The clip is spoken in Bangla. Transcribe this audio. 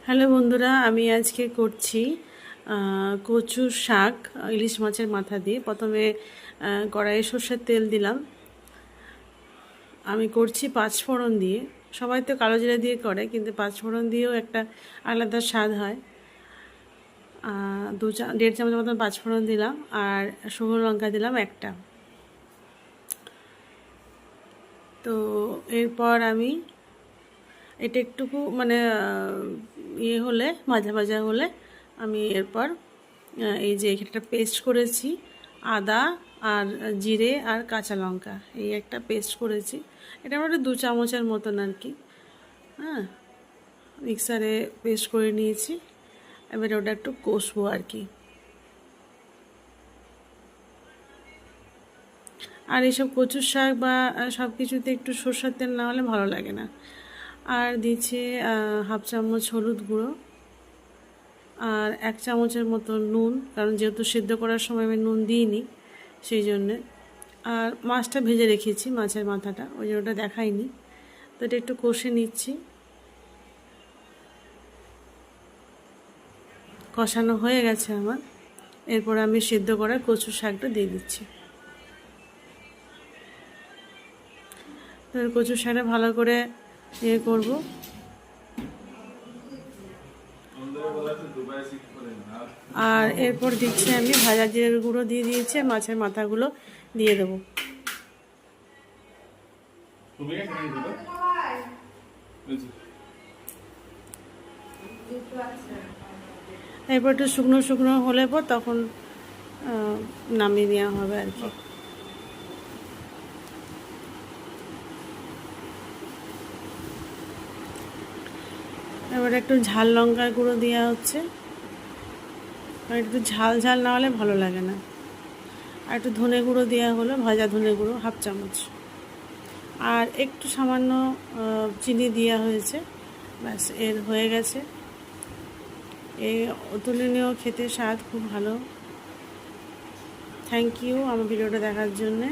হ্যালো বন্ধুরা, আমি আজকে করছি কচুর শাক ইলিশ মাছের মাথা দিয়ে। প্রথমে কড়াইয়ে সর্ষের তেল দিলাম। আমি করছি পাঁচফোড়ন দিয়ে। সবাই তো কালো জিরা দিয়ে করে, কিন্তু পাঁচফোড়ন দিয়েও একটা আলাদা স্বাদ হয়। 1.5 চামচ মতন পাঁচফোড়ন দিলাম, আর শুকনো লঙ্কা দিলাম একটা। তো এরপর আমি এটা একটুকু ইয়ে হলে, ভাজা ভাজা হলে, আমি এরপর এই যে একটা পেস্ট করেছি, আদা আর জিরে আর কাঁচা লঙ্কা, এই একটা পেস্ট করেছি। এটা আমার 2 চামচের মতন আর কি। হ্যাঁ, মিক্সারে পেস্ট করে নিয়েছি। এবারে ওটা একটু কষবো আর কি। আর এইসব কচুর শাক বা সব কিছুতে একটু সরষের তেল না হলে ভালো লাগে না। আর দিচ্ছে 1/2 চামচ হলুদ গুঁড়ো, আর 1 চামচের মতো নুন, কারণ যেহেতু সিদ্ধ করার সময় আমি নুন দিইনি সেই জন্যে। আর মাছটা ভেজে রেখেছি, মাছের মাথাটা, ওই জন্য ওটা দেখাইনি। তো এটা একটু কষে নিচ্ছি। কষানো হয়ে গেছে আমার। এরপর আমি সিদ্ধ করা কচু শাকটা দিয়ে দিচ্ছি। তো কচু শাকটা ভালো করে ইয়ে করব। আর এরপর দিচ্ছি আমি ভাজা জিরের গুঁড়ো দিয়ে দিয়েছি, মাছের মাথাগুলো দিয়ে দেবো। এরপর একটু শুকনো শুকনো হলে পর তখন নামিয়ে নেওয়া হবে আর কি। এবার একটু ঝাল লঙ্কার গুঁড়ো দেওয়া হচ্ছে, আর একটু ঝাল ঝাল না হলে ভালো লাগে না। আর একটু ধনে গুঁড়ো দেওয়া হলো, ভাজা ধনে গুঁড়ো 1/2 চামচ, আর একটু সামান্য চিনি দেওয়া হয়েছে। ব্যাস, এর হয়ে গেছে। এই অতুলনীয় খেতে, স্বাদ খুব ভালো। থ্যাংক ইউ আমার ভিডিওটা দেখার জন্যে।